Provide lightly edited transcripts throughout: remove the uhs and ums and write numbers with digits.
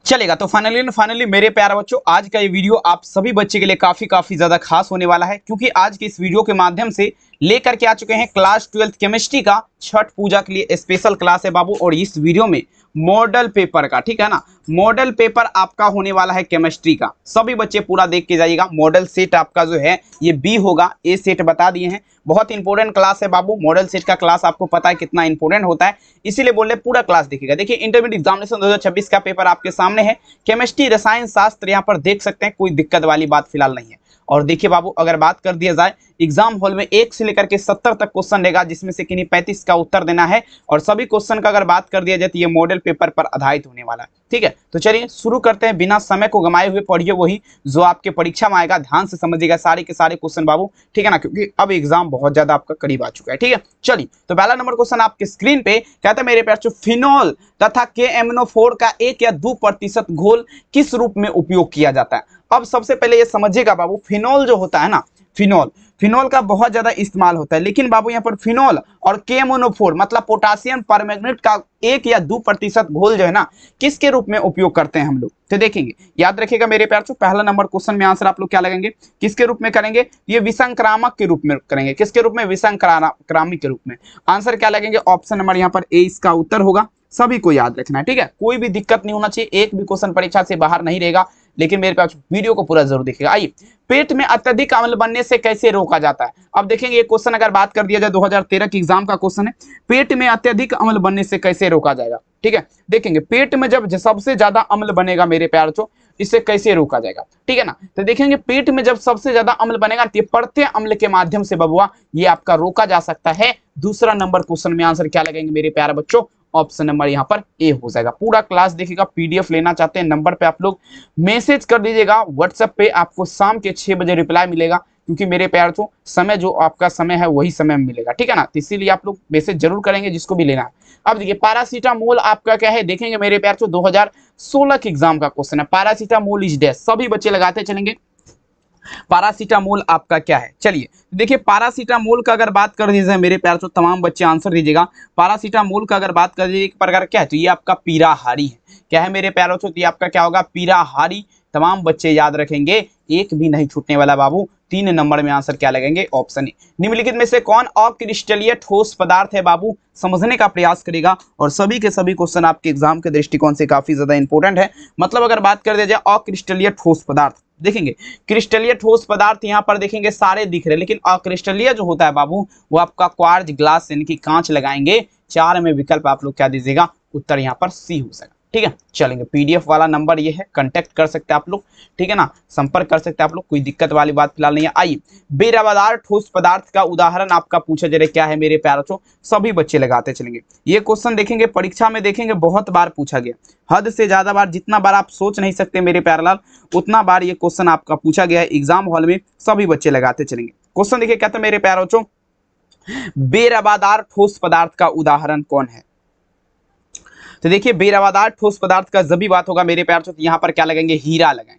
चलेगा। तो फाइनली मेरे प्यारे बच्चों, आज का ये वीडियो आप सभी बच्चे के लिए काफी ज्यादा खास होने वाला है, क्योंकि आज के इस वीडियो के माध्यम से लेकर के आ चुके हैं क्लास 12th केमिस्ट्री का छठ पूजा के लिए स्पेशल क्लास है बाबू। और इस वीडियो में मॉडल पेपर का, ठीक है ना, मॉडल पेपर आपका होने वाला है केमिस्ट्री का। सभी बच्चे पूरा देख के जाइएगा। मॉडल सेट आपका जो है ये बी होगा, ए सेट बता दिए हैं। बहुत इंपॉर्टेंट क्लास है बाबू। मॉडल सेट का क्लास आपको पता है कितना इंपॉर्टेंट होता है, इसीलिए बोल रहे पूरा क्लास देखिएगा। देखिए इंटरमीडिएट एग्जामिनेशन 2026 का पेपर आपके सामने है। केमिस्ट्री, रसायन शास्त्र यहाँ पर देख सकते हैं, कोई दिक्कत वाली बात फिलहाल नहीं है। और देखिए बाबू, अगर बात कर दिया जाए एग्जाम हॉल में 1 से लेकर के 70 तक क्वेश्चन रहेगा, जिसमें से किन्हीं 35 का उत्तर देना है। और सभी क्वेश्चन का अगर बात कर दिया जाए तो ये मॉडल पेपर पर आधारित होने वाला है। ठीक है, तो चलिए शुरू करते हैं। बिना समय को गंवाए हुए पढ़िए वही जो आपके परीक्षा में आएगा। ध्यान से समझिएगा सारे के सारे क्वेश्चन बाबू, ठीक है ना, क्योंकि अब एग्जाम बहुत ज्यादा आपका करीब आ चुका है। ठीक है, चलिए तो पहला नंबर क्वेश्चन आपके स्क्रीन पे कहता है मेरे प्यार जो फिनोल तथा KMnO4 का 1 या 2% घोल किस रूप में उपयोग किया जाता है। अब सबसे पहले ये समझिएगा बाबू, फिनोल जो होता है ना, फिनोल का बहुत ज्यादा इस्तेमाल होता है। लेकिन बाबू यहाँ पर फिनोल और KMnO4 मतलब पोटासियम परमैंगनेट का 1 या 2% घोल जो है ना, किसके रूप में उपयोग करते हैं हम लोग, तो देखेंगे। याद रखिएगा मेरे प्यार, पहला नंबर क्वेश्चन में आंसर आप लोग क्या लगाएंगे, किसके रूप में करेंगे, ये विसंक्रामक के रूप में करेंगे। किसके रूप में, विसंक्रामक के रूप में। आंसर क्या लगेंगे, ऑप्शन नंबर यहाँ पर ए इसका उत्तर होगा। सभी को याद रखना है, ठीक है, कोई भी दिक्कत नहीं होना चाहिए, एक भी क्वेश्चन परीक्षा से बाहर नहीं रहेगा। लेकिन मेरे पास वीडियो को पूरा जरूर देखिएगा। आइए, पेट में अत्यधिक अम्ल बनने से कैसे रोका जाता है। अब देखेंगे ये क्वेश्चन अगर बात कर दिया जाए 2013 की एग्जाम का क्वेश्चन है, पेट में अत्यधिक अम्ल बनने से कैसे रोका जाएगा। ठीक है, देखेंगे पेट में जब सबसे ज्यादा अम्ल बनेगा मेरे प्यार चो, इससे कैसे रोका जाएगा, ठीक है ना। तो देखेंगे पेट में जब सबसे ज्यादा अम्ल बनेगा तो पड़ते अम्ल के माध्यम से बबुआ ये आपका रोका जा सकता है। दूसरा नंबर क्वेश्चन में आंसर क्या लगेंगे मेरे प्यारे बच्चों, ऑप्शन नंबर यहाँ पर ए हो जाएगा। पूरा क्लास देखिएगा। पीडीएफ लेना चाहते हैं नंबर पे आप लोग मैसेज कर दीजिएगा व्हाट्सएप पे, आपको शाम के 6 बजे रिप्लाई मिलेगा, क्योंकि मेरे प्यार तो समय जो आपका समय है वही समय में मिलेगा, ठीक है ना। तो इसीलिए आप लोग मैसेज जरूर करेंगे जिसको भी लेना है। अब देखिए पैरासीटामोल आपका क्या है, देखेंगे मेरे प्यार तो 2016 के एग्जाम का क्वेश्चन है। पैरासीटामोल इज डैश, सभी बच्चे लगाते चलेंगे पैरासीटामोल आपका क्या है। चलिए देखिए पैरासीटामोल का अगर बात कर दीजिए मेरे प्यार, तो तमाम बच्चे आंसर दीजिएगा। पैरासीटामोल का अगर बात कर दीजिए एक प्रकार क्या है, तो ये आपका पीराहारी है। क्या है मेरे प्यारों, तो ये आपका क्या होगा, पीराहारी। तमाम बच्चे याद रखेंगे, एक भी नहीं छूटने वाला बाबू। 3 नंबर में आंसर क्या लगेंगे, ऑप्शन ए। निम्नलिखित में से कौन अक्रिस्टलीय ठोस पदार्थ है बाबू, समझने का प्रयास करेगा। और सभी के सभी क्वेश्चन आपके एग्जाम के दृष्टिकोण से काफी ज्यादा इंपॉर्टेंट है। मतलब अगर बात कर दिया जाए अक्रिस्टलीय ठोस पदार्थ, देखेंगे क्रिस्टलीय ठोस पदार्थ यहाँ पर देखेंगे सारे दिख रहे हैं, लेकिन अक्रिस्टलीय जो होता है बाबू वो आपका क्वार्ज, ग्लास यानी कि कांच लगाएंगे। 4 में विकल्प आप लोग क्या दीजिएगा, उत्तर यहाँ पर सी हो जाएगा। ठीक है, चलेंगे पीडीएफ वाला नंबर ये है, कांटेक्ट कर सकते हैं आप लोग, ठीक है ना, संपर्क कर सकते हैं आप लोग, कोई दिक्कत वाली बात फिलहाल नहीं है। आइए, बेरवादार ठोस पदार्थ का उदाहरण आपका पूछा जा रहा है क्या है मेरे प्यारों, सभी बच्चे लगाते चलेंगे। ये क्वेश्चन देखेंगे परीक्षा में, देखेंगे बहुत बार पूछा गया, हद से ज्यादा बार, जितना बार आप सोच नहीं सकते मेरे प्यारेलाल, उतना बार ये क्वेश्चन आपका पूछा गया है एग्जाम हॉल में। सभी बच्चे लगाते चलेंगे। क्वेश्चन देखिए कहते हैं मेरे प्यारों, बेरवादार ठोस पदार्थ का उदाहरण कौन है। तो देखिए बेरवादार ठोस पदार्थ का जब भी बात होगा मेरे प्यार, तो यहाँ पर क्या लगेंगे, हीरा लगाएंगे।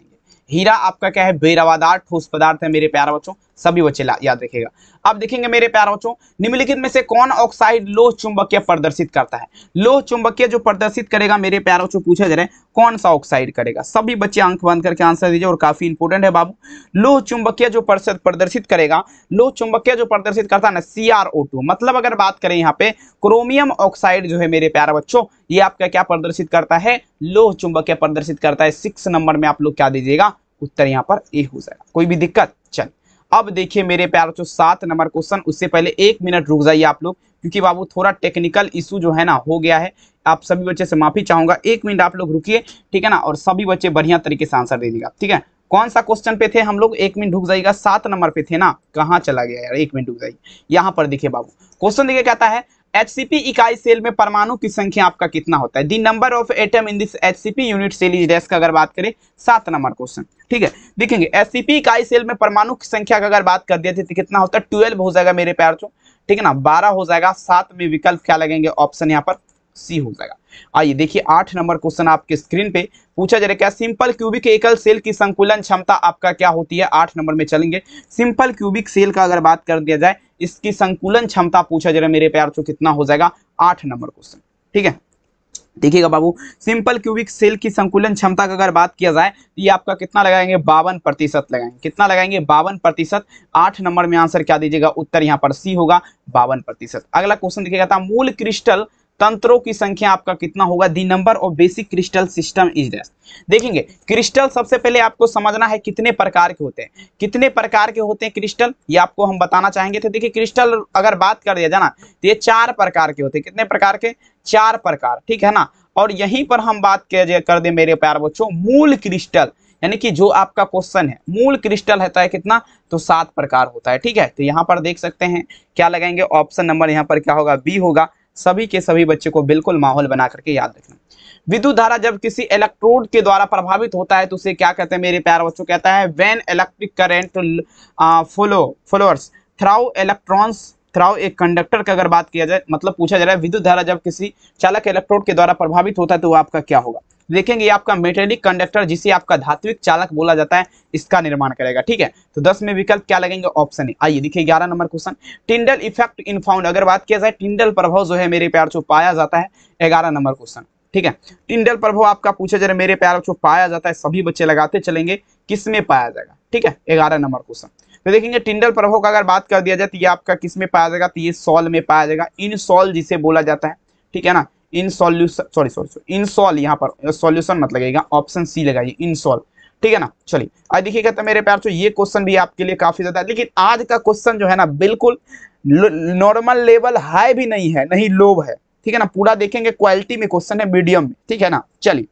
हीरा आपका क्या है, बेरवादार ठोस पदार्थ है मेरे प्यारे बच्चों, सभी बच्चे याद रखिएगा। अब देखेंगे मेरे प्यारे बच्चों, निम्नलिखित में से कौन ऑक्साइड लोह चुंबकीय प्रदर्शित करता है। लोह चुंबकीय जो प्रदर्शित करेगा मेरे प्यारे बच्चों, पूछा जा रहा है कौन सा ऑक्साइड करेगा। सभी बच्चे आंख बंद करके आंसर दीजिए, और काफी इंपोर्टेंट है बाबू। लोह चुंबकीय जो प्रदर्शित करेगा, लोह चुंबकीय जो प्रदर्शित करता है ना, CrO2। मतलब अगर बात करें यहाँ पे क्रोमियम ऑक्साइड जो है मेरे प्यारे बच्चों, ये आपका क्या प्रदर्शित करता है, लोह चुंबकीय प्रदर्शित करता है। 6 नंबर में आप लोग क्या दीजिएगा, उत्तर यहाँ पर ए हो जाएगा। कोई भी दिक्कत, चल अब देखिए मेरे प्यारों, 7 नंबर क्वेश्चन। उससे पहले 1 मिनट रुक जाइए आप लोग, क्योंकि बाबू थोड़ा टेक्निकल इशू जो है ना हो गया है। आप सभी बच्चे से माफी चाहूंगा, 1 मिनट आप लोग रुकिए, ठीक है ना, और सभी बच्चे बढ़िया तरीके से आंसर दे दीजिएगा, ठीक है। कौन सा क्वेश्चन पे थे हम लोग, 1 मिनट रुक जाइएगा, 7 नंबर पे थे ना, कहाँ चला गया यार, 1 मिनट रुक जाइए। यहाँ पर देखिए बाबू क्वेश्चन देखिए कहता है HCP इकाई सेल में परमाणु की संख्या आपका कितना होता है। The number of atom in this HCP unit cell is dash का अगर बात करें, 7 नंबर क्वेश्चन, ठीक है। देखेंगे HCP इकाई सेल में परमाणु की संख्या का अगर बात कर दिया तो कितना होता है, 12 हो जाएगा मेरे प्यार चो, ठीक है ना, 12 हो जाएगा। 7 में विकल्प क्या लगेंगे, ऑप्शन यहाँ पर सी हो जाएगा। आइए देखिए 8 नंबर क्वेश्चन आपके स्क्रीन पे पूछा जा रहा है क्या, सिंपल क्यूबिक एकल सेल की संकुलन क्षमता आपका क्या होती है। 8 नंबर में चलेंगे। सिंपल क्यूबिक सेल का अगर बात कर दिया जाए, इसकी संकुलन क्षमता पूछा जा रहा है मेरे प्यार चो, कितना हो जाएगा, 8 नंबर क्वेश्चन, ठीक है। देखिएगा बाबू, सिंपल क्यूबिक सेल की संकुलन क्षमता का अगर बात किया जाए तो ये आपका कितना लगाएंगे 52% लगाएंगे। कितना लगाएंगे 52%। 8 नंबर में आंसर क्या दीजिएगा, उत्तर यहाँ पर सी होगा 52%। अगला क्वेश्चन देखिएगा था, मूल क्रिस्टल तंत्रों की संख्या आपका कितना होगा, the number of basic crystal system is dash. देखेंगे क्रिस्टल सबसे पहले आपको समझना है कितने प्रकार के होते हैं, कितने प्रकार के होते हैं क्रिस्टल, ये आपको हम बताना चाहेंगे। तो देखिए क्रिस्टल अगर बात कर दिया जाए ना तो ये 4 प्रकार के होते हैं। कितने प्रकार के, 4 प्रकार, ठीक है ना। और यहीं पर हम बात कर दे मेरे प्यार बच्चों, मूल क्रिस्टल यानी कि जो आपका क्वेश्चन है मूल क्रिस्टल होता है कितना, तो 7 प्रकार होता है, ठीक है। तो यहाँ पर देख सकते हैं क्या लगाएंगे, ऑप्शन नंबर यहाँ पर क्या होगा, बी होगा। सभी के सभी बच्चे को बिल्कुल माहौल बना करके याद रखना। विद्युत धारा जब किसी इलेक्ट्रोड के द्वारा प्रभावित होता है तो उसे क्या कहते हैं मेरे प्यार बच्चों, कहता है when electric current flowers through electrons through एक कंडक्टर का अगर बात किया जाए, मतलब पूछा जा रहा है विद्युत धारा जब किसी चालक इलेक्ट्रोड के द्वारा प्रभावित होता है तो वो आपका क्या होगा। देखेंगे आपका मेटेलिक कंडक्टर जिसे आपका धात्विक चालक बोला जाता है, इसका निर्माण करेगा, ठीक है। तो 10 में विकल्प क्या लगेंगे, ऑप्शन ए। आइए देखिए 11 number question, Tyndall effect in found अगर बात किया जाए, टिंडल प्रभाव जो है मेरे प्यार जो पाया जाता है, 11 नंबर क्वेश्चन, ठीक है। टिंडल प्रभाव आपका पूछा जा रहा है मेरे प्यार जो पाया जाता है, सभी बच्चे लगाते चलेंगे किस में पाया जाएगा, ठीक है। 11 नंबर क्वेश्चन तो देखेंगे टिंडल प्रभाव का अगर बात कर दिया जाए तो ये आपका किस में पाया जाएगा, तो ये सॉल में पाया जाएगा, इन सॉल जिसे बोला जाता है, ठीक है ना। In solution sorry in sol, यहाँ पर सॉल्यूशन मत लगेगा, ऑप्शन सी लगाइए इन सॉल, ठीक है ना। चलिए आज देखिएगा तो मेरे प्यार से ये क्वेश्चन भी आपके लिए काफी ज्यादा, लेकिन आज का क्वेश्चन जो है ना बिल्कुल नॉर्मल लेवल हाई भी नहीं है, नहीं लो है, ठीक है ना। पूरा देखेंगे क्वालिटी में क्वेश्चन है, मीडियम में, ठीक है ना। चलिए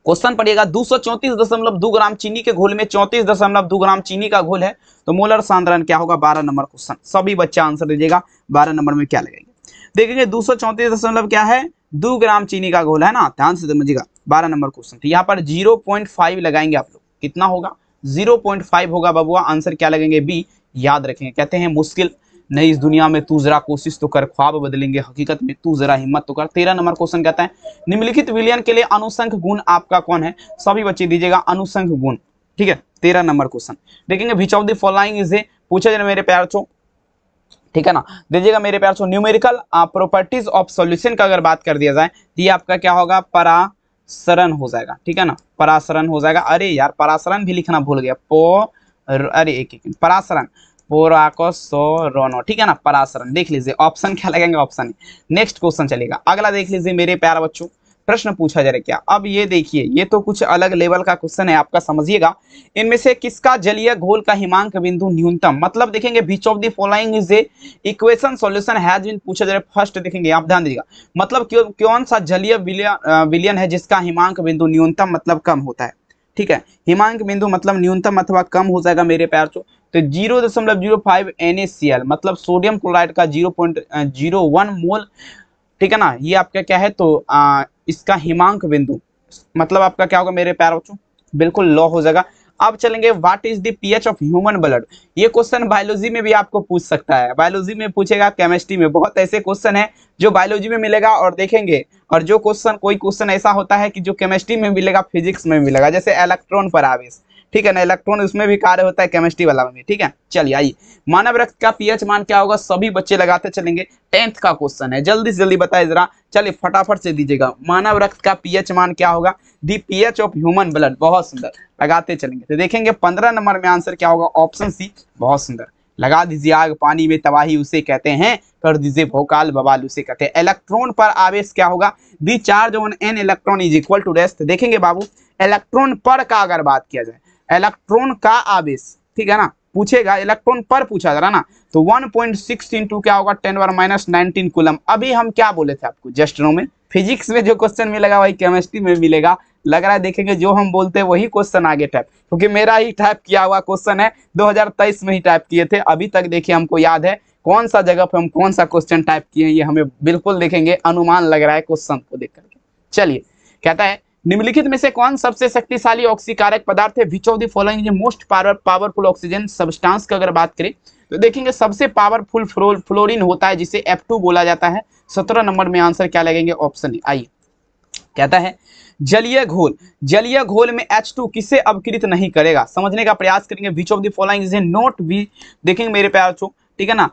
क्वेश्चन पड़ेगा 234.2 ग्राम चीनी के घोल में 34.2 ग्राम चीनी का घोल है तो मोलर सांद्रण क्या होगा, 12 नंबर क्वेश्चन। सभी बच्चा आंसर दीजिएगा 12 नंबर में क्या लगेगा। देखेंगे 234 क्या है, 2 ग्राम चीनी का घोल है ना, ध्यान से समझिएगा 12 नंबर क्वेश्चन। तो यहाँ पर 0.5 लगाएंगे आप लोग, कितना होगा 0.5 होगा बबुआ, आंसर क्या लगेंगे बी। याद रखेंगे, कहते हैं मुश्किल नहीं इस दुनिया में तू जरा कोशिश तो कर, ख्वाब बदलेंगे हकीकत में तू जरा हिम्मत तो कर। 13 नंबर क्वेश्चन कहता है निम्नलिखित विलयन के लिए अनुसंख गुण आपका कौन है, सभी बच्चे दीजिएगा अनुसंख गुण, ठीक है। 13 नंबर क्वेश्चन देखेंगे which of the following is ए, पूछा जाए मेरे प्यार चो, ठीक है ना। दीजिएगा मेरे प्यार से न्यूमेरिकल प्रॉपर्टीज ऑफ सॉल्यूशन का अगर बात कर दिया जाए तो ये आपका क्या होगा, परासरण हो जाएगा, ठीक है ना, परासरण हो जाएगा। अरे यार परासरण भी लिखना भूल गया, अरे एक परासरण पोराकोसोरोनो, ठीक है ना, परासरण देख लीजिए, ऑप्शन क्या लगेंगे, ऑप्शन। नेक्स्ट क्वेश्चन चलेगा, अगला देख लीजिए मेरे प्यारे बच्चों, प्रश्न पूछा जा रहा है क्या। अब ये देखिए ये तो कुछ अलग लेवल का क्वेश्चन है आपका, समझिएगा। इनमें से किसका जलीय घोल का हिमांक बिंदु न्यूनतम, मतलब देखेंगे which of the following is a equation solution has been पूछा जा रहा है। फर्स्ट देखेंगे आप ध्यान दीजिएगा, मतलब कौन सा जलीय विलयन है जिसका हिमांक बिंदु न्यूनतम मतलब कम होता है, ठीक है। हिमांक बिंदु मतलब न्यूनतम अथवा कम हो जाएगा मेरे प्यार चो, तो 0.05 NaCl मतलब सोडियम क्लोराइड का 0.01 मोल, ठीक है ना। ये आपका क्या है, तो इसका हिमांक बिंदु मतलब आपका क्या होगा मेरे प्यारे बच्चों, बिल्कुल लो हो जाएगा। अब चलेंगे what is the pH of human blood, ये क्वेश्चन बायोलॉजी में भी आपको पूछ सकता है, बायोलॉजी में पूछेगा, केमिस्ट्री में, बहुत ऐसे क्वेश्चन है जो बायोलॉजी में मिलेगा और देखेंगे, और जो क्वेश्चन कोई क्वेश्चन ऐसा होता है कि जो केमिस्ट्री में मिलेगा, फिजिक्स में मिलेगा, जैसे इलेक्ट्रॉन पर आवेश, ठीक है ना, इलेक्ट्रॉन उसमें भी कार्य होता है केमिस्ट्री वाला में, ठीक है। चलिए आइए, मानव रक्त का पीएच मान क्या होगा, सभी बच्चे लगाते चलेंगे, 10th का क्वेश्चन है, जल्दी से जल्दी बताए जरा, चलिए फटाफट से दीजिएगा, मानव रक्त का पीएच मान क्या होगा, दी पीएच ऑफ ह्यूमन ब्लड, बहुत सुंदर, लगाते चलेंगे। तो देखेंगे 15 नंबर में आंसर क्या होगा, ऑप्शन सी, बहुत सुंदर, लगा दीजिए आग पानी में तबाही उसे कहते हैं, कर दीजिए भोकाल बवाल उसे कहते हैं। इलेक्ट्रॉन पर आवेश क्या होगा, the charge on an electron is equal to dash. देखेंगे बाबू इलेक्ट्रॉन पर का अगर बात किया जाए, इलेक्ट्रॉन का आवेश, ठीक है ना, पूछेगा इलेक्ट्रॉन पर पूछा जा रहा ना, तो 1.6 इंटू क्या होगा 10⁻⁻19 कूलम। अभी हम क्या बोले थे आपको जस्ट नो में, फिजिक्स में जो क्वेश्चन मिलेगा वही केमिस्ट्री में मिलेगा, लग रहा है देखेंगे जो हम बोलते हैं वही क्वेश्चन आगे टाइप, क्योंकि मेरा ही टाइप किया हुआ क्वेश्चन है, 2023 में ही टाइप किए थे, अभी तक देखिए हमको याद है कौन सा जगह पे हम कौन सा क्वेश्चन टाइप किए हैं, ये हमें बिल्कुल देखेंगे अनुमान लग रहा है क्वेश्चन को देख करके। चलिए कहता है निम्नलिखित में से कौन सबसे शक्तिशाली ऑक्सीकारक पदार्थ है, which of the following is most powerful oxygen substance का अगर बात करें तो देखेंगे सबसे पावरफुल फ्लोरीन होता है जिसे F2 बोला जाता है। 17 नंबर में आंसर क्या लगेंगे, ऑप्शन ए। आइए कहता है जलीय घोल, जलीय घोल में H2 किसे अपकृत नहीं करेगा, समझने का प्रयास करेंगे। Which of the following is not be, देखेंगे मेरे प्यार, ठीक है ना,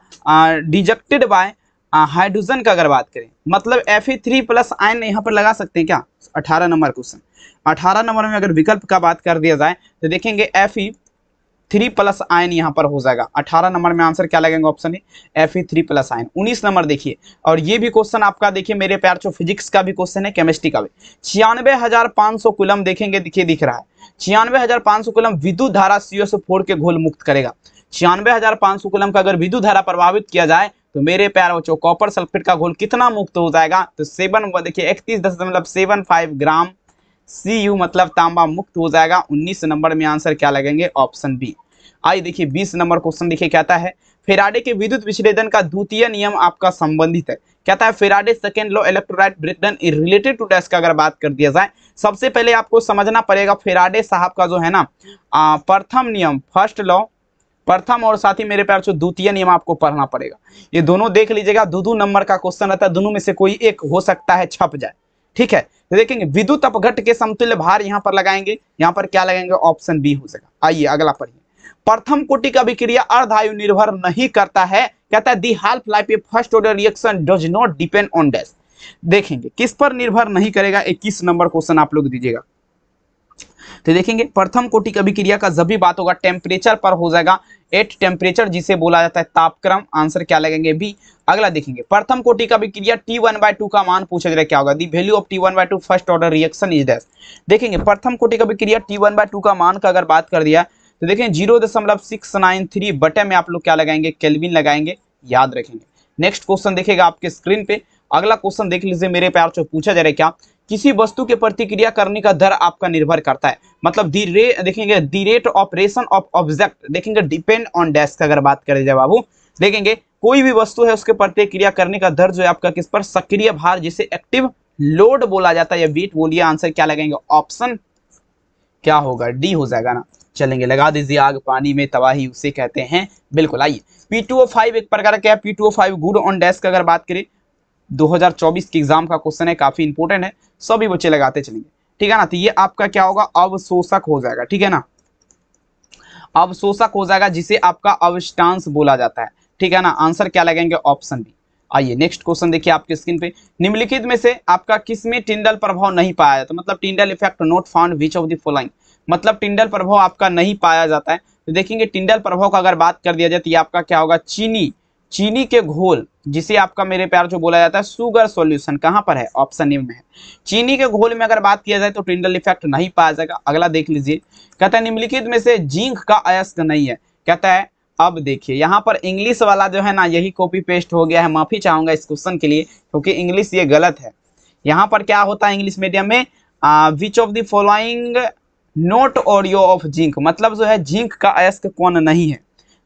डिजेक्टेड बाय हाइड्रोजन का अगर बात करें, मतलब Fe3 प्लस आयन यहाँ पर लगा सकते हैं क्या? 18 नंबर क्वेश्चन। 18 नंबर में अगर विकल्प का बात कर दिया जाए तो देखेंगे Fe3 प्लस आयन यहाँ पर हो जाएगा। 18 नंबर में आंसर क्या लगेगा? ऑप्शन है Fe3 प्लस आयन। 19 नंबर देखिए, और ये भी क्वेश्चन आपका देखिए मेरे प्यार जो फिजिक्स का भी क्वेश्चन है, केमिस्ट्री का भी। 96,500 कूलम देखेंगे, देखिए दिख रहा है 96,500 कूलम विद्युत धारा CO4 के घोल मुक्त करेगा। 96,500 कूलम का अगर विद्युत धारा प्रभावित किया जाए तो मेरे प्यार बच्चों कॉपर सल्फेट का घोल कितना मुक्त हो जाएगा? तो 7 देखिए 31.75 ग्राम Cu मतलब तांबा मुक्त हो जाएगा। 19 नंबर में आंसर क्या लगेंगे? Option B. आइए देखिए 20 नंबर क्वेश्चन देखिए कहता है फेराडे के विद्युत विच्छेदन का द्वितीय नियम आपका संबंधित है। कहता है Faraday second law electrolyte breakdown is related to dash का अगर बात कर दिया जाए, सबसे पहले आपको समझना पड़ेगा फेराडे साहब का जो है ना प्रथम नियम फर्स्ट लॉ, प्रथम और साथ ही मेरे प्यार से द्वितीय नियम आपको पढ़ना पड़ेगा। ये दोनों देख लीजिएगा, दो नंबर का क्वेश्चन रहता है, दोनों में से कोई एक हो सकता है छप जाए, ठीक है। तो देखेंगे विद्युत अपघट्ट के समतुल्य भार यहाँ पर लगाएंगे, यहाँ पर क्या लगाएंगे? ऑप्शन बी हो जाएगा। आइए अगला पढ़िए। प्रथम कोटि का विक्रिया अर्धायु निर्भर नहीं करता है। कहता है the half life a first order reaction does not depend on dash. देखेंगे किस पर निर्भर नहीं करेगा? 21 नंबर क्वेश्चन आप लोग दीजिएगा। तो देखेंगे प्रथम कोटि की अभिक्रिया का जब भी बात होगा टेम्परेचर पर हो जाएगा, एट टेम्परेचर जिसे बोला जाता है तापक्रम। आंसर क्या लगेंगे? बी। अगला देखेंगे प्रथम कोटि का अभिक्रिया T1/2 का मान पूछा जा रहा है, क्या होगा? The value of T1/2 first order reaction is dash. देखेंगे प्रथम कोटि का अभिक्रिया T1/2 का मान का अगर बात कर दिया तो देखें 0.693 बटे में आप लोग क्या लगाएंगे? केल्विन लगाएंगे, याद रखेंगे। नेक्स्ट क्वेश्चन देखिएगा आपके स्क्रीन पे। अगला क्वेश्चन देख लीजिए मेरे प्यार से, पूछा जा रहा है क्या? किसी वस्तु के प्रतिक्रिया करने का दर आपका निर्भर करता है, मतलब देखेंगे the rate operation of object देखेंगे डिपेंड ऑन डैश का अगर बात करें जाए बाबू, देखेंगे कोई भी वस्तु है उसके प्रतिक्रिया करने का दर जो है आपका किस पर? सक्रिय भार जिसे एक्टिव लोड बोला जाता है या वेट बोलिए। आंसर क्या लगेंगे? ऑप्शन क्या होगा? डी हो जाएगा ना। चलेंगे लगा दीजिए आग पानी में तबाही उसे कहते हैं, बिल्कुल। आइए P2O5 एक प्रकार का है, P2O5 गुड ऑन डैश का अगर बात करें 2024 के एग्जाम का क्वेश्चन है, काफी इंपोर्टेंट है, सभी बच्चे लगाते चलेंगे, ठीक है ना। तो ये आपका क्या होगा? अवशोषक हो जाएगा, ठीक है ना, अवशोषक हो जाएगा जिसे आपका अवस्टांस बोला जाता है, ठीक है ना। आंसर क्या लगेंगे? Option B. आइए नेक्स्ट क्वेश्चन देखिए आपके स्क्रीन पे। निम्नलिखित में से आपका किसमें टिंडल प्रभाव नहीं पाया जाता? मतलब Tyndall effect not found which of the following, मतलब टिंडल प्रभाव आपका नहीं पाया जाता है। तो देखेंगे टिंडल प्रभाव का अगर बात कर दिया जाए तो ये आपका क्या होगा? चीनी के घोल जिसे आपका मेरे प्यार जो बोला जाता है शुगर सॉल्यूशन, कहां पर है? ऑप्शन ए में है। चीनी के घोल में अगर बात किया जाए तो टिंडल इफेक्ट नहीं पाया जाएगा। अगला देख लीजिए, कहता है निम्नलिखित में से जिंक का अयस्क नहीं है। कहता है अब देखिए यहाँ पर इंग्लिश वाला जो है ना यही कॉपी पेस्ट हो गया है, माफी चाहूंगा इस क्वेश्चन के लिए क्योंकि इंग्लिश ये गलत है। यहाँ पर क्या होता है इंग्लिश मीडियम में? Which of the following note audio of zinc, मतलब जो है जिंक का अयस्क कौन नहीं है?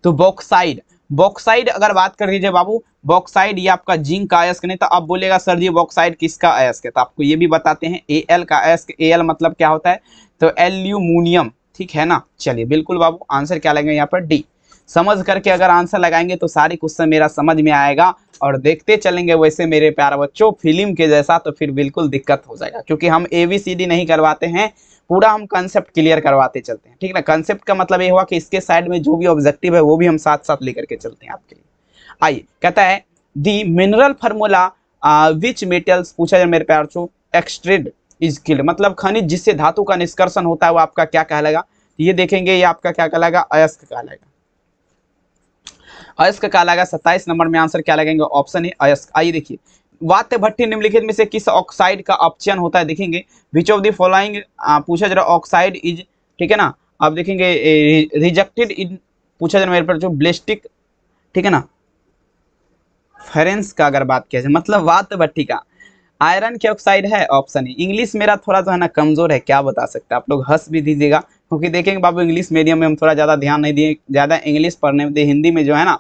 तो बॉक्साइड, बॉक्साइड अगर बात कर दीजिए बाबू, बॉक्साइड ये आपका जिंक का अयस्क नहीं। तो अब बोलेगा सर जी बॉक्साइड किसका अयस्क है? तो आपको ये भी बताते हैं Al का अयस्क। Al मतलब क्या होता है? तो एल्यूमिनियम, ठीक है ना। चलिए बिल्कुल बाबू, आंसर क्या लगेगा यहाँ पर? डी। समझ करके अगर आंसर लगाएंगे तो सारी क्वेश्चन मेरा समझ में आएगा और देखते चलेंगे वैसे मेरे प्यारे बच्चों फिल्म के जैसा, तो फिर बिल्कुल दिक्कत हो जाएगा क्योंकि हम ABCD नहीं करवाते हैं, पूरा हम कंसेप्ट क्लियर करवाते चलते हैं, ठीक ना। कंसेप्ट का मतलब ये हुआ कि इसके साइड में जो भी ऑब्जेक्टिव है वो भी हम साथ साथ लेकर के चलते हैं आपके लिए। आइए कहता है दी मिनरल फार्मूला विच मेटल्स, पूछा जाए मेरे प्यार छो, एक्सट्रेड इज किल्ड, मतलब खनिज जिससे धातु का निष्कर्षण होता है वो आपका क्या कहलाएगा? ये देखेंगे ये आपका क्या कहलाएगा? अयस्क कहलाएगा, अयस्क कहलाएगा। 27 नंबर में आंसर क्या लगेंगे? ऑप्शन है अयस्क। आइए देखिए वात्य भट्टी निम्नलिखित में से किस ऑक्साइड का अपचयन होता है? देखेंगे विच ऑफ द फॉलोइंग पूछा जा रहा ऑक्साइड इज, ठीक है ना। अब देखेंगे रिजेक्टेड इन, पूछा जा रहा मेरे पर जो ब्लेस्टिक, ठीक है ना। फेरेंस का अगर बात किया जाए मतलब वात्य भट्टी का आयरन के ऑक्साइड है, ऑप्शन है। इंग्लिश मेरा थोड़ा जो है ना कमजोर है, क्या बता सकते हैं आप लोग, हंस भी दीजिएगा क्योंकि देखेंगे बाबू इंग्लिश मीडियम में हम थोड़ा ज़्यादा ध्यान नहीं दिए, ज़्यादा इंग्लिश पढ़ने में, हिंदी में जो है ना,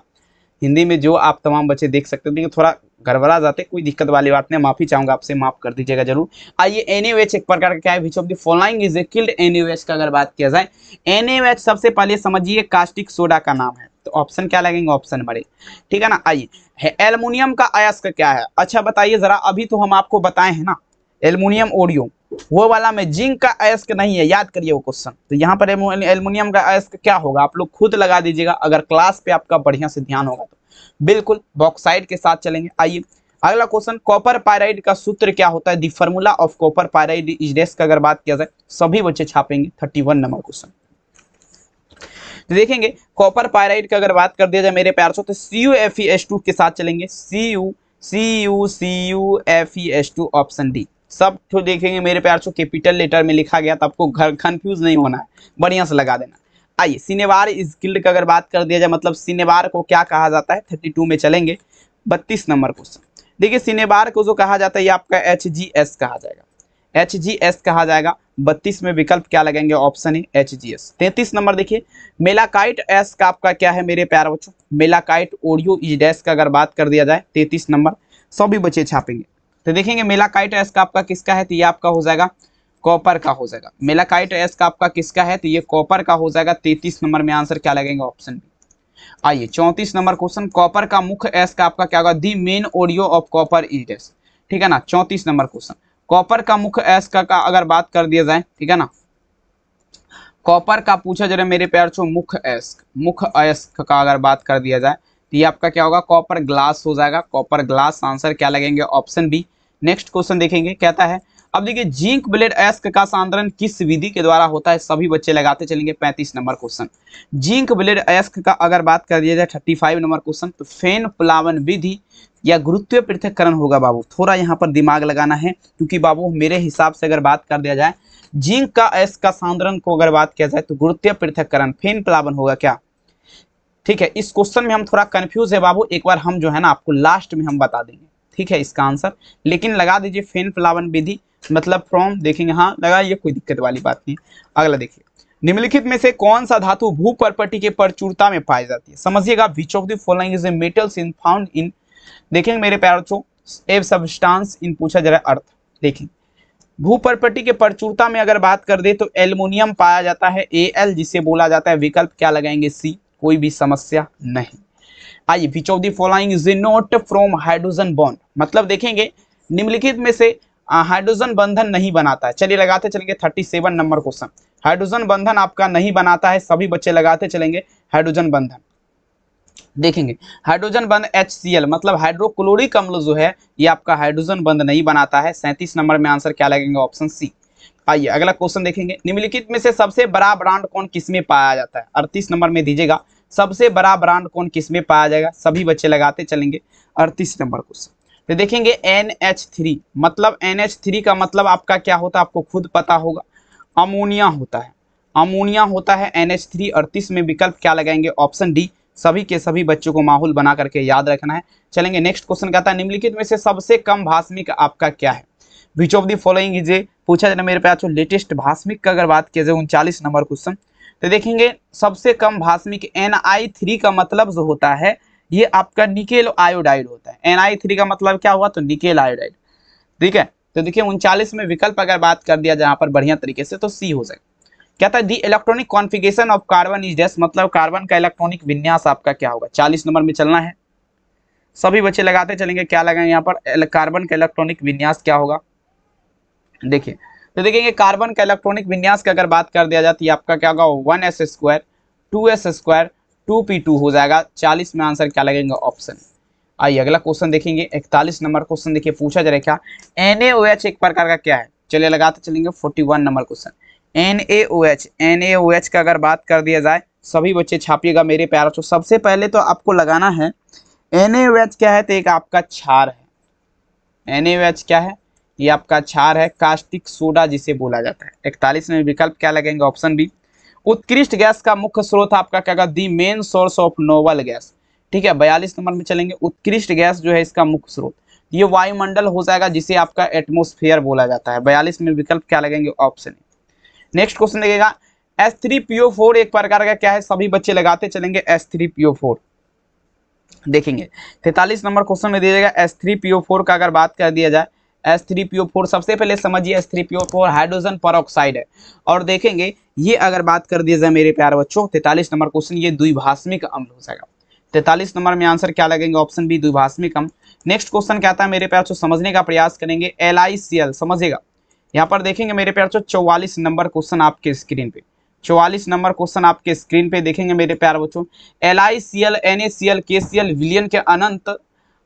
हिंदी में जो आप तमाम बच्चे देख सकते हैं थोड़ा गड़बड़ा जाते, कोई दिक्कत वाली बात नहीं, माफी चाहूंगा आपसे, माफ कर दीजिएगा जरूर। आइए NaOH एक प्रकार का क्या है? Which of the following is A killed NaOH का अगर बात किया जाए, NaOH सबसे पहले समझिए कास्टिक सोडा का नाम है, तो ऑप्शन क्या लगेंगे? ऑप्शन बड़े, ठीक है ना। आइए एल्युमिनियम का अयस्क क्या है? अच्छा बताइए जरा, अभी तो हम आपको बताए हैं ना एल्युमिनियम ओडियम, वो वाला में जिंक का अयस्क नहीं है, याद करिए वो क्वेश्चन। तो यहाँ पर एल्युमिनियम का अयस्क क्या होगा? आप लोग खुद लगा दीजिएगा अगर क्लास पे आपका बढ़िया से ध्यान होगा तो। बिल्कुल बॉक्साइड के साथ चलेंगे। आइए अगला क्वेश्चन, कॉपर पायराइड का सूत्र क्या होता है? The formula of copper pyrite is dash का अगर बात किया जाए सभी बच्चे छापेंगे 31 नंबर क्वेश्चन। तो देखेंगे कॉपर पायराइड का अगर बात कर दिया जाए मेरे प्यार से तो CuFeS2 के साथ चलेंगे। CuFeS2 option D. सब तो देखेंगे मेरे प्यार से कैपिटल लेटर में लिखा गया तो आपको घर कंफ्यूज नहीं होना है, बढ़िया से लगा देना। आइए सिनेबार इज किल्ड का अगर बात कर दिया जाए मतलब सिनेबार को क्या कहा जाता है? 32 में चलेंगे 32 नंबर क्वेश्चन। देखिए सिनेबार को जो कहा जाता है ये आपका HGS कहा जाएगा, HGS कहा जाएगा। 32 में विकल्प क्या लगेंगे? ऑप्शन है HGS। 33 नंबर देखिए मेलाकाइट एस का आपका क्या है मेरे प्यारे बच्चों? मेलाकाइट ओरियो इज डैश का अगर बात कर दिया जाए 33 नंबर, सभी बच्चे छापेंगे। तो देखेंगे मेलाकाइट एस का आपका किसका है? तो ये आपका हो जाएगा कॉपर का हो जाएगा। मेलाकाइट एस का आपका किसका है? तो ये कॉपर का हो जाएगा। 33 नंबर में आंसर क्या लगेगा? Option B. आइए 34 नंबर क्वेश्चन, कॉपर का मुख्य एस का आपका क्या होगा? The main ore of copper is dash, ठीक है ना। 34 नंबर क्वेश्चन, कॉपर का मुख्य एस का अगर बात कर दिया जाए, ठीक है ना, कॉपर का पूछा जरा मेरे प्यार छो मुख्य एस का अगर बात कर दिया जाए तो ये आपका क्या होगा? कॉपर ग्लास हो जाएगा, कॉपर ग्लास। आंसर क्या लगेंगे? Option B. नेक्स्ट क्वेश्चन देखेंगे कहता है, अब देखिए जिंक ब्लेड एस्क का सांद्रण किस विधि के द्वारा होता है? सभी बच्चे लगाते चलेंगे। 35 number question, zinc blende ask का अगर बात कर दिया जाए 35 नंबर क्वेश्चन तो फेन प्लावन विधि या गुरुत्वीय पृथक्करण होगा। बाबू थोड़ा यहाँ पर दिमाग लगाना है क्योंकि बाबू मेरे हिसाब से अगर बात कर दिया जाए जिंक का एस का सांद्रण को अगर बात किया जाए तो गुरुत्वीय पृथक्करण फेन प्लावन होगा क्या? ठीक है, इस क्वेश्चन में हम थोड़ा कंफ्यूज है बाबू, एक बार हम जो है ना आपको लास्ट में हम बता देंगे, ठीक है इसका आंसर। लेकिन लगा दीजिए फेन प्लावन विधि मतलब फ्रॉम, देखेंगे हाँ लगाइए, कोई दिक्कत वाली बात नहीं। अगला देखिए निम्नलिखित में से कौन सा धातु भूपर्पटी के प्रचुरता में पाई जाती है? समझिएगा which of the following is A metals in found in, देखेंगे मेरे प्यारे बच्चों ए सब्सटेंस इन पूछा जरा अर्थ। देखेंगे भूपर्पटी के प्रचुरता में अगर बात कर दे तो एल्युमिनियम पाया जाता है Al जिसे बोला जाता है। विकल्प क्या लगाएंगे? सी, कोई भी समस्या नहीं। आइए which of the following is not from hydrogen bond, मतलब देखेंगे निम्नलिखित में से हाइड्रोजन बंधन नहीं बनाता है। चलिए लगाते चलेंगे 37 नंबर क्वेश्चन, हाइड्रोजन बंधन आपका नहीं बनाता है, सभी बच्चे लगाते चलेंगे हाइड्रोजन बंधन। देखेंगे हाइड्रोजन बंध HCl मतलब हाइड्रोक्लोरिक अम्ल जो है ये आपका हाइड्रोजन बंध नहीं बनाता है। 37 नंबर में आंसर क्या लगेंगे? Option C. आइए अगला क्वेश्चन देखेंगे, निम्नलिखित में से सबसे बड़ा ब्रांड कौन किसमें पाया जाता है? 38 नंबर में दीजिएगा सबसे बड़ा ब्रांड कौन किसमें पाया जाएगा? सभी बच्चे लगाते चलेंगे 38 नंबर क्वेश्चन। तो देखेंगे NH3 मतलब NH3 का मतलब आपका क्या होता है? आपको खुद पता होगा, अमोनिया होता है, अमोनिया होता है NH3। 38 में विकल्प क्या लगाएंगे? Option D. सभी के सभी बच्चों को माहौल बना करके याद रखना है। चलेंगे नेक्स्ट क्वेश्चन कहता है निम्नलिखित में से सबसे कम भास्मिक आपका क्या है? Which of the following is ए पूछा जाए मेरे पास लेटेस्ट भास्मिक का अगर बात किया जाए 39 नंबर क्वेश्चन। तो देखेंगे सबसे कम भास्मिक Ni3 का मतलब जो होता है ये आपका निकेल आयोडाइड होता है। Ni3 का मतलब क्या हुआ? तो निकेल आयोडाइड, ठीक है। तो देखिए 39 में विकल्प अगर बात कर दिया जहां पर बढ़िया तरीके से तो सी हो जाएगा। कहता है the electronic configuration of carbon is dash मतलब कार्बन का इलेक्ट्रॉनिक विन्यास आपका क्या होगा? 40 नंबर में चलना है, सभी बच्चे लगाते चलेंगे। क्या लगाएंगे यहाँ पर? कार्बन का इलेक्ट्रॉनिक विन्यास क्या होगा? देखिए तो देखेंगे कार्बन का इलेक्ट्रॉनिक विन्यास की अगर बात कर दिया जाती है आपका क्या होगा? 1s² 2s² 2p2 हो जाएगा। 40 में आंसर क्या लगेगा? ऑप्शन। आइए अगला क्वेश्चन देखेंगे 41 नंबर क्वेश्चन। देखिए पूछा जा रहा है क्या? NaOH एक प्रकार का क्या है? चलिए लगाते चलेंगे 41 नंबर क्वेश्चन। NaOH का अगर बात कर दिया जाए सभी बच्चे छापिएगा मेरे प्यारे बच्चों। सबसे पहले तो आपको लगाना है NaOH क्या है? तो एक आपका क्षार है। NaOH क्या है? ये आपका क्षार है, कास्टिक सोडा जिसे बोला जाता है। 41 में विकल्प क्या लगेंगे? Option B. उत्कृष्ट गैस का मुख्य स्रोत आपका क्या होगा? The main source of noble gas, ठीक है। 42 नंबर में चलेंगे। उत्कृष्ट गैस जो है इसका मुख्य स्रोत ये वायुमंडल हो जाएगा जिसे आपका एटमोस्फेयर बोला जाता है। 42 में विकल्प क्या लगेंगे? ऑप्शन। नेक्स्ट क्वेश्चन देखिएगा H3PO4 एक प्रकार का क्या है? सभी बच्चे लगाते चलेंगे H3PO4। देखेंगे 43 नंबर क्वेश्चन में दीजिएगा H3PO4 का अगर बात कर दिया जाए H3PO4 सबसे पहले समझिए H3PO4 हाइड्रोजन परऑक्साइड है। और देखेंगे ये अगर बात कर दिया जाए मेरे प्यारे बच्चों 43 नंबर क्वेश्चन ये द्विभाषमिक अम्ल हो जाएगा। 43 नंबर में आंसर क्या लगेंगे? ऑप्शन बी द्विभाषमिक अम्ल। नेक्स्ट क्वेश्चन कहता है मेरे प्यारे बच्चों समझने का प्रयास करेंगे LiCl समझिएगा। यहाँ पर देखेंगे मेरे प्यारे बच्चों 44 नंबर क्वेश्चन आपके स्क्रीन पे 44 नंबर क्वेश्चन आपके स्क्रीन पे देखेंगे मेरे प्यारे बच्चों। LiCl, NaCl, KCl विलयन के अनंत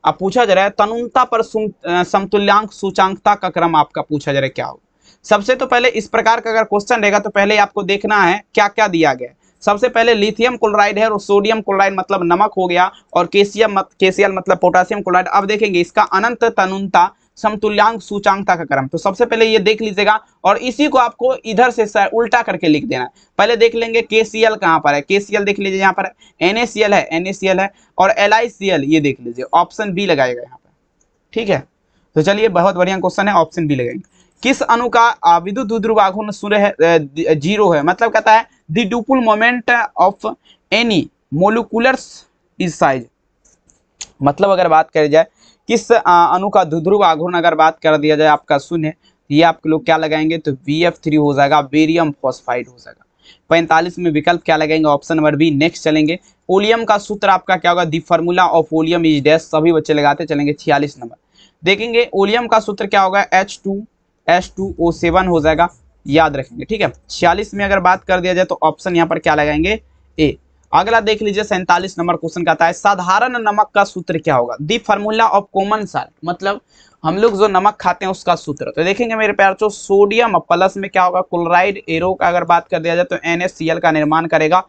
अब पूछा जा रहा है तनुनता पर समतुल्यांक सूचांकता का क्रम आपका पूछा जा रहा है क्या होगा। सबसे तो पहले इस प्रकार का अगर क्वेश्चन रहेगा तो पहले आपको देखना है क्या क्या दिया गया है। सबसे पहले लिथियम क्लोराइड है और सोडियम क्लोराइड मतलब नमक हो गया, और KCl मतलब पोटासियम क्लोराइड। अब देखेंगे इसका अनंत तनुनता समतुल्यांक सूचांकता का क्रम। तो सबसे पहले ये देख लीजिएगा और इसी को आपको इधर से उल्टा करके लिख देना है। पहले देख लेंगे KCl कहाँ पर है, KCl देख लीजिए यहाँ पर है, NaCl है और LiCl ये देख लीजिए, ऑप्शन बी लगाएगा यहाँ पर। ठीक है, तो चलिए बहुत बढ़िया क्वेश्चन है, ऑप्शन बी लगाएंगे। किस अणु का विद्युत द्विध्रुव आघूर्ण 0 है, मतलब कहता है the dipole moment of any molecules is size. मतलब अगर बात करी जाए किस अणु का द्विध्रुव आघूर्ण अगर बात कर दिया जाए आपका 0, ये आप लोग क्या लगाएंगे तो Bf3 हो जाएगा, बेरियम फॉस्फाइड हो जाएगा। 45 में विकल्प क्या लगाएंगे, ऑप्शन नंबर बी। नेक्स्ट चलेंगे, ओलियम का सूत्र आपका क्या होगा, the formula of oleum is dash. सभी बच्चे लगाते चलेंगे। 46 नंबर देखेंगे, ओलियम का सूत्र क्या होगा, H2SO7 हो जाएगा, याद रखेंगे। ठीक है, 46 में अगर बात कर दिया जाए तो ऑप्शन यहाँ पर क्या लगाएंगे, ए। अगला देख लीजिए 47 नंबर क्वेश्चन कहता है साधारण नमक का सूत्र क्या होगा, the formula of common salt. मतलब हम लोग जो नमक खाते हैं उसका सूत्र। तो देखेंगे मेरे प्यार जो सोडियम प्लस में क्या होगा, क्लोराइड एरो का अगर बात कर दिया जाए तो NaCl का निर्माण करेगा,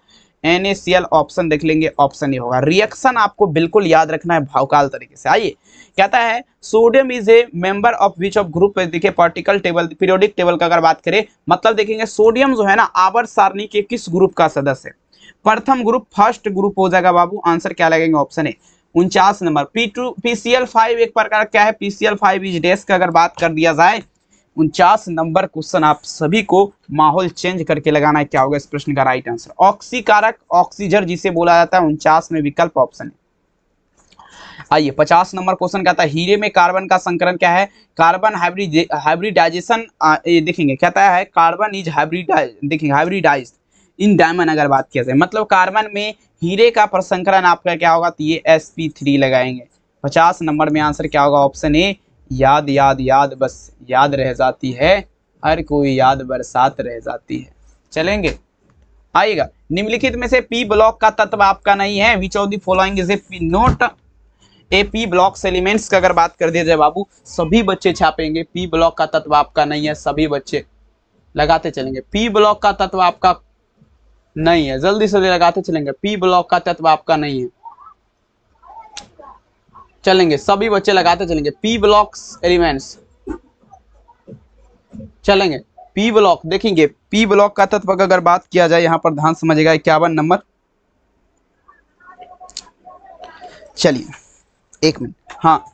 NaCl ऑप्शन देख लेंगे, ऑप्शन ये होगा। रिएक्शन आपको बिल्कुल याद रखना है भावकाल तरीके से। आइए कहता है sodium is a member of which of group, देखिए पार्टिकल टेबल पीरियोडिक टेबल का अगर बात करें, मतलब देखेंगे सोडियम जो है ना आवर्त सारणी के किस ग्रुप का सदस्य है, प्रथम ग्रुप, फर्स्ट ग्रुप हो जाएगा बाबू। आंसर क्या लगेंगे, ऑप्शन ए। 49 नंबर PCl5 एक प्रकार क्या है, PCl5 इज डैश का अगर बात कर दिया जाए। 49 नंबर क्वेश्चन आप सभी को माहौल चेंज करके लगाना है, क्या होगा इस प्रश्न का राइट आंसर, ऑक्सीकारक ऑक्सीजन जिसे बोला जाता है। 49 में विकल्प ऑप्शन है। आइए 50 नंबर क्वेश्चन कहता है हीरे में कार्बन का संकरण क्या है, कार्बन हाइब्रिडाइजेशन। ये देखेंगे कहता है carbon is hybridize in diamond अगर बात किया जाए, मतलब कार्बन में हीरे का प्रसंकरण आपका क्या होगा, तो ये sp3 लगाएंगे। 50 नंबर में आंसर क्या होगा, ऑप्शन ए। याद याद याद बस याद रह जाती है, हर कोई याद बरसात रह जाती है। चलेंगे, आइएगा निम्नलिखित में से पी ब्लॉक का तत्व आपका नहीं है, which of the following is not A P block elements का अगर बात कर दिया जाए बाबू, सभी बच्चे छापेंगे पी ब्लॉक का तत्व आपका नहीं है, सभी बच्चे लगाते चलेंगे। पी ब्लॉक का तत्व आपका नहीं है, जल्दी से लगाते चलेंगे, पी ब्लॉक का तत्व आपका नहीं है, चलेंगे सभी बच्चे लगाते चलेंगे। पी ब्लॉक एलिमेंट्स चलेंगे, पी ब्लॉक देखेंगे, पी ब्लॉक का तत्व अगर बात किया जाए यहाँ पर ध्यान समझिएगा, 51 नंबर। चलिए एक मिनट, हाँ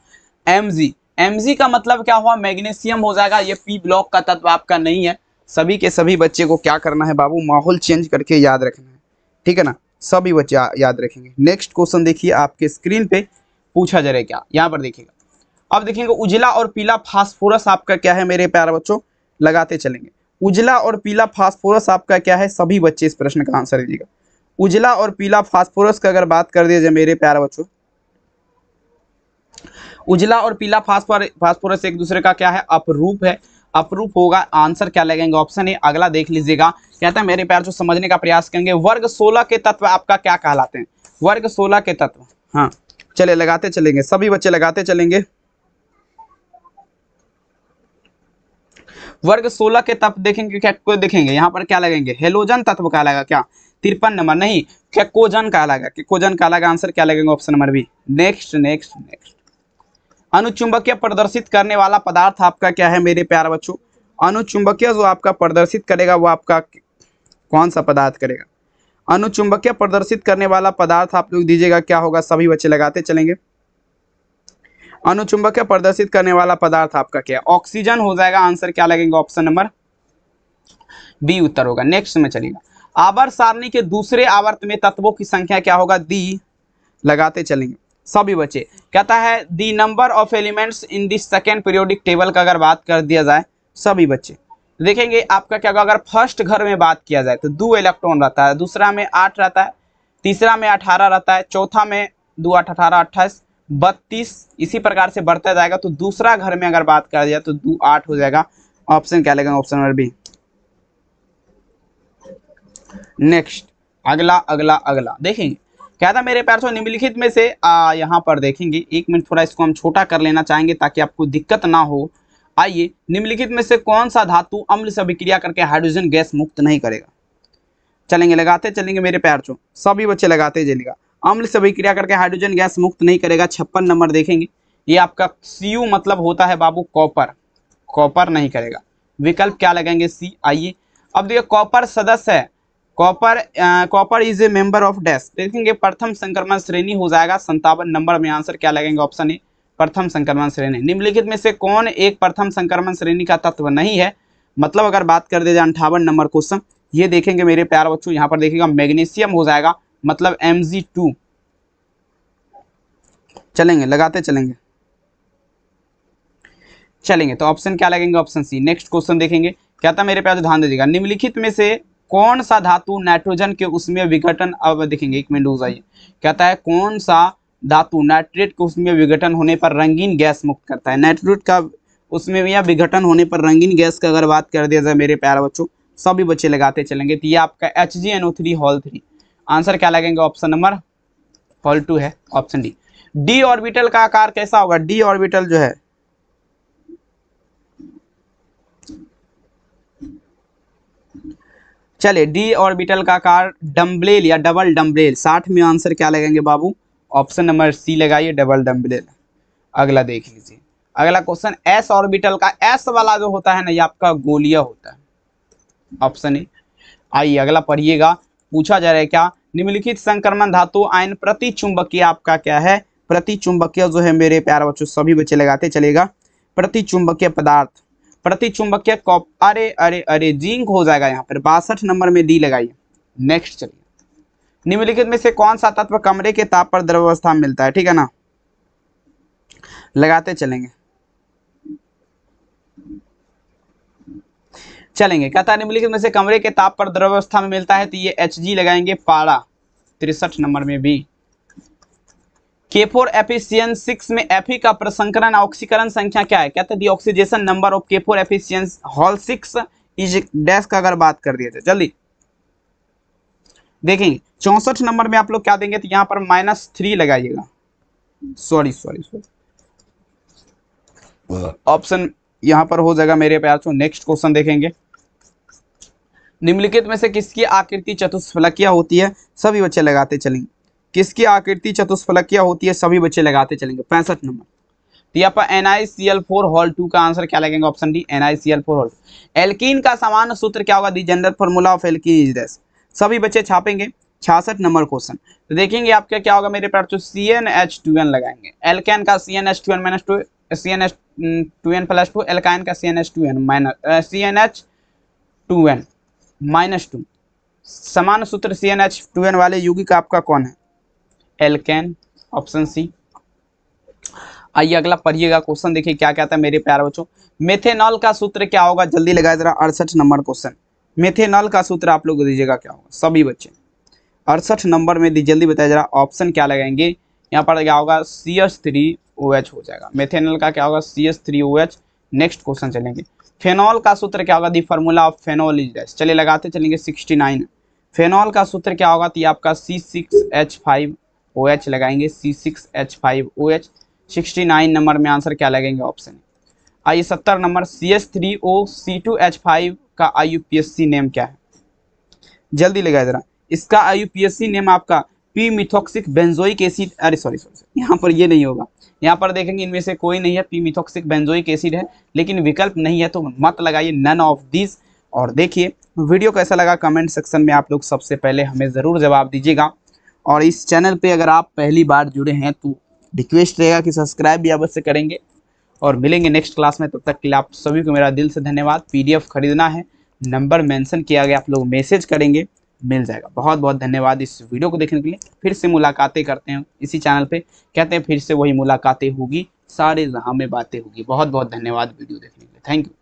Mg का मतलब क्या हुआ, मैग्नीशियम हो जाएगा, ये पी ब्लॉक का तत्व आपका नहीं है। सभी के सभी बच्चे को क्या करना है बाबू, माहौल चेंज करके याद रखना है, ठीक है ना, सभी बच्चे याद रखेंगे। नेक्स्ट क्वेश्चन देखिए आपके स्क्रीन पे पूछा जा रहा है क्या, यहाँ पर देखिएगा। अब देखेंगे उजला और पीला फास्फोरस आपका क्या है मेरे प्यारे बच्चों, लगाते चलेंगे। उजला और पीला फास्फोरस आपका क्या है, सभी बच्चे इस प्रश्न का आंसर दीजिएगा। उजला और पीला फास्फोरस का अगर बात कर दिया जाए मेरे प्यारे बच्चों, उजला और पीला फास्फोरस एक दूसरे का क्या है, अपरूप है, अपरूप होगा। आंसर क्या लगेंगे, ऑप्शन ए। अगला देख लीजिएगा, कहता है मेरे प्यार जो समझने का प्रयास करेंगे, वर्ग 16 के तत्व आपका क्या कहलाते हैं, वर्ग 16 के तत्व। हाँ चले लगाते चलेंगे, सभी बच्चे लगाते चलेंगे। वर्ग 16 के तत्व देखेंगे क्या, को देखेंगे यहाँ पर क्या लगेंगे, हेलोजन तत्व का लगा क्या, 53 नंबर नहीं, केकोजन का लगा, केकोजन का लगा। आंसर क्या लगेंगे, option number B. Next next next, अनुचुंबकीय प्रदर्शित करने वाला पदार्थ आपका क्या है मेरे प्यारे बच्चों, अनुचुंबकीय जो आपका प्रदर्शित करेगा वो आपका कौन सा पदार्थ करेगा, अनुचुंबकीय प्रदर्शित करने वाला पदार्थ आप लोग दीजिएगा क्या होगा, सभी बच्चे लगाते चलेंगे। अनुचुंबकीय प्रदर्शित करने वाला पदार्थ आपका क्या है, ऑक्सीजन हो जाएगा। आंसर क्या लगेंगे, ऑप्शन नंबर बी उत्तर होगा। नेक्स्ट में चलिएगा, आवर्त सारणी के दूसरे आवर्त में तत्वों की संख्या क्या होगा, दी, लगाते चलेंगे सभी बच्चे। कहता है the number of elements in this second periodic table का अगर बात कर दिया जाए, सभी बच्चे देखेंगे आपका क्या होगा। अगर फर्स्ट घर में बात किया जाए तो 2 इलेक्ट्रॉन रहता है, दूसरा में 8 रहता है, तीसरा में 18 रहता है, चौथा में 2 8 18 28 32, इसी प्रकार से बढ़ता जाएगा। तो दूसरा घर में अगर बात कर दिया तो 2 8 हो जाएगा। ऑप्शन क्या लगेगा, ऑप्शन नंबर बी। नेक्स्ट अगला अगला अगला देखेंगे क्या था मेरे प्यारे, निम्नलिखित में से यहाँ पर देखेंगे, 1 मिनट थोड़ा इसको हम छोटा कर लेना चाहेंगे ताकि आपको दिक्कत ना हो। आइए, निम्नलिखित में से कौन सा धातु अम्ल से अभिक्रिया करके हाइड्रोजन गैस मुक्त नहीं करेगा? चलेंगे, लगाते चलेंगे मेरे प्यारे, सभी बच्चे लगाते चलेगा। अम्ल से अभिक्रिया करके हाइड्रोजन गैस मुक्त नहीं करेगा। 56 नंबर देखेंगे, ये आपका Cu मतलब होता है बाबू कॉपर, कॉपर नहीं करेगा। विकल्प क्या लगाएंगे? सी। आइए अब देखिए, कॉपर सदस्य है, copper is a member of dash, देखेंगे प्रथम संक्रमण श्रेणी हो जाएगा। 57 नंबर में आंसर क्या लगेंगे? ऑप्शन ए प्रथम संक्रमण श्रेणी। निम्नलिखित में से कौन एक प्रथम संक्रमण श्रेणी का तत्व नहीं है? मतलब अगर बात कर दे जाए 58 नंबर क्वेश्चन, ये देखेंगे मेरे प्यारे बच्चों, यहाँ पर देखिएगा मैग्नीशियम हो जाएगा, मतलब Mg2। चलेंगे, लगाते चलेंगे चलेंगे, तो ऑप्शन क्या लगेंगे? ऑप्शन सी। नेक्स्ट क्वेश्चन देखेंगे क्या था मेरे प्यारे, ध्यान दीजिएगा। निम्नलिखित में से कौन सा धातु नाइट्रोजन के उसमें विघटन, अब देखेंगे 1 मिनट हो जाइए, कहता है कौन सा धातु नाइट्रेट के उसमें विघटन होने पर रंगीन गैस मुक्त करता है? नाइट्रेट का उसमें या विघटन होने पर रंगीन गैस का अगर बात कर दिया जाए मेरे प्यारे बच्चों, सभी बच्चे लगाते चलेंगे, तो ये आपका HgNO3 हॉल 3। आंसर क्या लगेंगे? ऑप्शन नंबर हॉल 2 है, ऑप्शन डी। डी ऑर्बिटल का आकार कैसा होगा? डी ऑर्बिटल जो है, चलिए डी ऑर्बिटल का आकार डम्बलेल या डबल डम्बलेल। 60 में आंसर क्या लगेंगे बाबू? ऑप्शन नंबर सी लगाइए, डबल डम्बलेल। अगला देख लीजिए, अगला क्वेश्चन, एस ऑर्बिटल का एस वाला जो होता है ना, ये आपका गोलीय होता है, ऑप्शन ए। आइए अगला पढ़िएगा, पूछा जा रहा है क्या? निम्नलिखित संक्रमण धातु आयन प्रति चुंबकीय आपका क्या है? प्रति चुंबकीय जो है मेरे प्यारे बच्चों, सभी बच्चे लगाते चलेगा। प्रति चुंबकीय पदार्थ, प्रति चुंबकीय कॉप, अरे अरे अरे जिंक हो जाएगा यहाँ पर। 62 नंबर में डी लगाइए। नेक्स्ट चलिए, निम्नलिखित में से कौन सा तत्व कमरे के ताप पर द्रवावस्था में मिलता है? ठीक है ना, लगाते चलेंगे चलेंगे। कहता है निम्नलिखित में से कमरे के ताप पर द्रवावस्था में मिलता है, तो ये Hg लगाएंगे, पारा। 63 नंबर में भी। K4 एफिशिएंसी 6 में Fe का प्रसंकरण ऑक्सीकरण संख्या क्या है? कहते हैं the oxidation number of K4 efficiency hall 6 is dash का अगर बात कर दिए थे, जल्दी देखेंगे। 64 नंबर में आप लोग क्या देंगे? तो यहाँ पर -3 लगाइएगा, सॉरी ऑप्शन यहाँ पर हो जाएगा मेरे प्यारों। नेक्स्ट क्वेश्चन देखेंगे, निम्नलिखित में से किसकी आकृति चतुष्फलकीय होती है? सभी बच्चे लगाते चलेंगे। किसकी आकृति चतुष्फलकीय होती है? सभी बच्चे लगाते चलेंगे। 65 नंबर, तो यहाँ पर NiCl4 हॉल 2 का आंसर क्या लगेगा? Option D, NiCl4 hall. Alkene का सामान्य सूत्र क्या होगा? The general formula of alkene is this. सभी बच्चे छापेंगे। 66 नंबर क्वेश्चन, तो देखेंगे आपका क्या होगा मेरे प्यारों? CnH2n लगाएंगे। एल्केन का CnH2n - 2, CnH2n + 2, एल्काइन का CnH2n - 2। समान सूत्र CnH2n वाले यौगिक आपका कौन है? Alkane, option C. आइए अगला पढ़िएगा क्वेश्चन, देखिए क्या कहता है मेरे प्यारे बच्चों। मेथेनॉल का सूत्र क्या होगा? जल्दी लगाए जरा। 68 नंबर क्वेश्चन, मेथेनॉल का सूत्र आप लोग दीजिएगा क्या होगा? सभी बच्चे 68 नंबर में दी, जल्दी बताया जरा। ऑप्शन क्या लगाएंगे? यहाँ पर क्या होगा? CH3OH हो जाएगा। मेथेनॉल का क्या होगा? CH3OH। नेक्स्ट क्वेश्चन चलेंगे, फेनॉल का सूत्र क्या होगा? The formula of phenol is dash. चलिए लगाते चलेंगे। 69 फेनॉल का सूत्र क्या होगा? तो ये आपका C6H5OH लगाएंगे, C6H5OH। 69 नंबर में आंसर क्या लगेंगे? ऑप्शन। आइए 70 नंबर, CH3OC2H5 का IUPAC नेम क्या है? जल्दी लगाए जरा। इसका IUPAC नेम आपका पी मिथॉक्सिक बेंजोइक एसिड, अरे सॉरी यहाँ पर ये नहीं होगा। यहाँ पर देखेंगे इनमें से कोई नहीं है, पी मिथॉक्सिक बेंजोइक एसिड है, लेकिन विकल्प नहीं है तो मत लगाइए, नन ऑफ दिस। और देखिए वीडियो कैसा लगा कमेंट सेक्शन में आप लोग सबसे पहले हमें ज़रूर जवाब दीजिएगा। और इस चैनल पे अगर आप पहली बार जुड़े हैं तो रिक्वेस्ट रहेगा कि सब्सक्राइब भी अवश्य करेंगे। और मिलेंगे नेक्स्ट क्लास में, तब तक के लिए आप सभी को मेरा दिल से धन्यवाद। PDF खरीदना है, नंबर मेंशन किया गया, आप लोग मैसेज करेंगे, मिल जाएगा। बहुत बहुत धन्यवाद इस वीडियो को देखने के लिए। फिर से मुलाकातें करते हैं इसी चैनल पे, कहते हैं फिर से वही मुलाकातें होगी, सारे जहां में बातें होगी। बहुत बहुत धन्यवाद वीडियो देखने के लिए, थैंक यू।